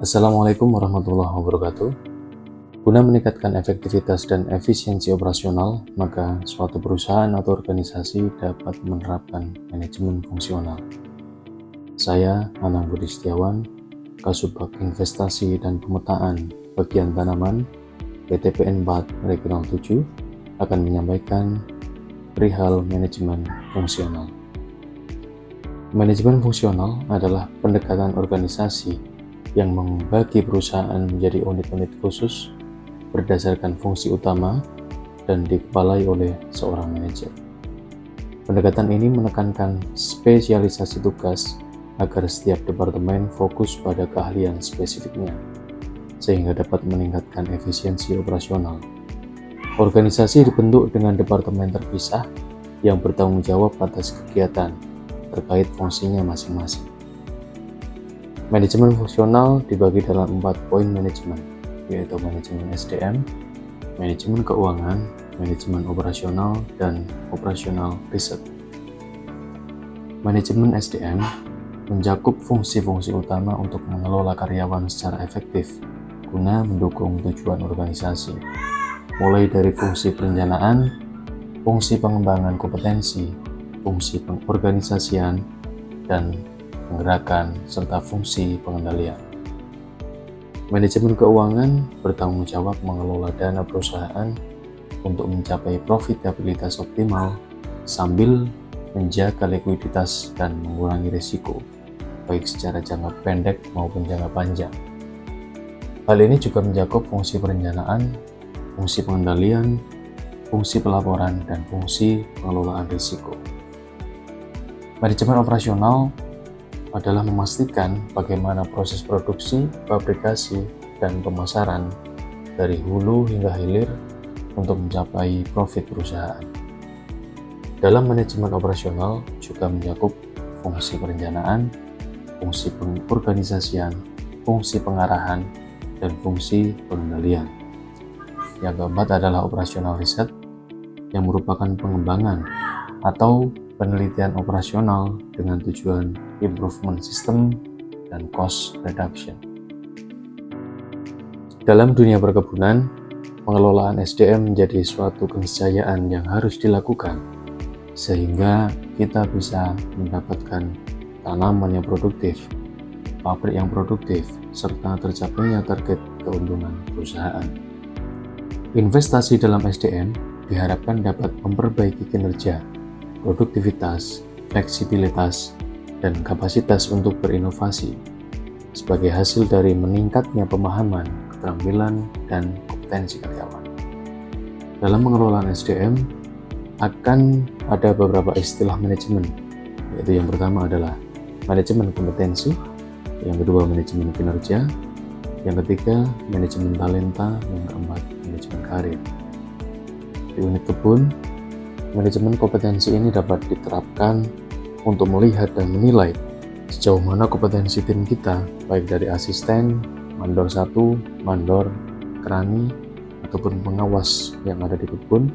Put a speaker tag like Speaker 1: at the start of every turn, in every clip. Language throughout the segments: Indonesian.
Speaker 1: Assalamualaikum warahmatullahi wabarakatuh. Guna meningkatkan efektivitas dan efisiensi operasional, maka suatu perusahaan atau organisasi dapat menerapkan manajemen fungsional. Saya, Anang Budi Setiawan, Kasubag Investasi dan Pemetaan Bagian Tanaman, PTPN 4 Regional 7, akan menyampaikan perihal manajemen fungsional. Manajemen fungsional adalah pendekatan organisasi yang membagi perusahaan menjadi unit-unit khusus berdasarkan fungsi utama dan dikepalai oleh seorang manajer. Pendekatan ini menekankan spesialisasi tugas agar setiap departemen fokus pada keahlian spesifiknya, sehingga dapat meningkatkan efisiensi operasional. Organisasi dibentuk dengan departemen terpisah yang bertanggung jawab atas kegiatan terkait fungsinya masing-masing. Manajemen fungsional dibagi dalam 4 poin manajemen, yaitu manajemen SDM, manajemen keuangan, manajemen operasional, dan operasional riset. Manajemen SDM mencakup fungsi-fungsi utama untuk mengelola karyawan secara efektif guna mendukung tujuan organisasi, mulai dari fungsi perencanaan, fungsi pengembangan kompetensi, fungsi pengorganisasian, dan penggerakan, serta fungsi pengendalian. Manajemen keuangan bertanggung jawab mengelola dana perusahaan untuk mencapai profitabilitas optimal sambil menjaga likuiditas dan mengurangi risiko, baik secara jangka pendek maupun jangka panjang. Hal ini juga mencakup fungsi perencanaan, fungsi pengendalian, fungsi pelaporan, dan fungsi pengelolaan risiko. Manajemen operasional adalah memastikan bagaimana proses produksi, fabrikasi, dan pemasaran dari hulu hingga hilir untuk mencapai profit perusahaan. Dalam manajemen operasional juga mencakup fungsi perencanaan, fungsi pengorganisasian, fungsi pengarahan, dan fungsi pengendalian. Yang keempat adalah operasional riset, yang merupakan pengembangan atau penelitian operasional dengan tujuan improvement system dan cost reduction. Dalam dunia perkebunan, pengelolaan SDM menjadi suatu keniscayaan yang harus dilakukan sehingga kita bisa mendapatkan tanaman yang produktif, pabrik yang produktif, serta tercapainya target keuntungan perusahaan. Investasi dalam SDM diharapkan dapat memperbaiki kinerja, produktivitas, fleksibilitas, dan kapasitas untuk berinovasi sebagai hasil dari meningkatnya pemahaman, keterampilan, dan kompetensi karyawan. Dalam pengelolaan SDM akan ada beberapa istilah manajemen, yaitu yang pertama adalah manajemen kompetensi, yang kedua manajemen kinerja, yang ketiga manajemen talenta, yang keempat manajemen karir. Di unit kebun, manajemen kompetensi ini dapat diterapkan untuk melihat dan menilai sejauh mana kompetensi tim kita, baik dari asisten, mandor 1, mandor, kerani, ataupun pengawas yang ada di kebun,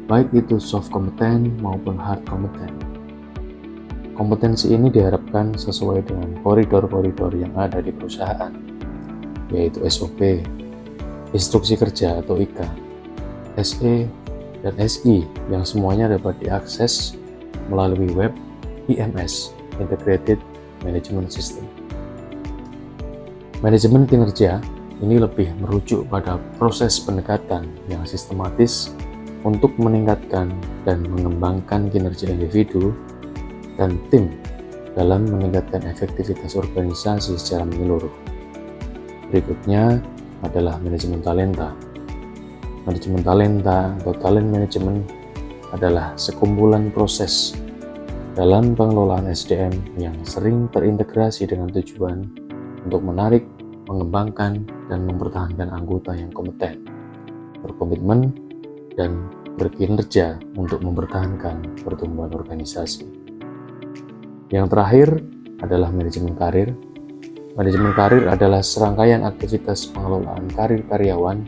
Speaker 1: baik itu soft kompeten maupun hard kompeten. Kompetensi ini diharapkan sesuai dengan koridor-koridor yang ada di perusahaan, yaitu SOP, instruksi kerja atau IK, SE, dan SI yang semuanya dapat diakses melalui web IMS (Integrated Management System). Manajemen kinerja ini lebih merujuk pada proses pendekatan yang sistematis untuk meningkatkan dan mengembangkan kinerja individu dan tim dalam meningkatkan efektivitas organisasi secara menyeluruh. Berikutnya adalah manajemen talenta. Manajemen talenta atau talent management adalah sekumpulan proses dalam pengelolaan SDM yang sering terintegrasi dengan tujuan untuk menarik, mengembangkan, dan mempertahankan anggota yang kompeten, berkomitmen, dan berkinerja untuk mempertahankan pertumbuhan organisasi. Yang terakhir adalah manajemen karir. Manajemen karir adalah serangkaian aktivitas pengelolaan karir karyawan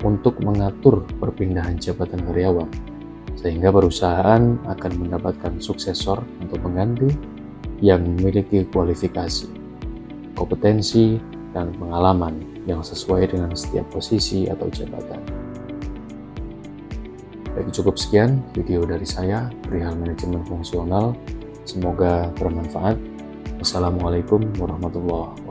Speaker 1: untuk mengatur perpindahan jabatan karyawan, sehingga perusahaan akan mendapatkan suksesor atau pengganti yang memiliki kualifikasi, kompetensi, dan pengalaman yang sesuai dengan setiap posisi atau jabatan. Baik, cukup sekian video dari saya perihal manajemen fungsional. Semoga bermanfaat. Wassalamualaikum warahmatullahi wabarakatuh.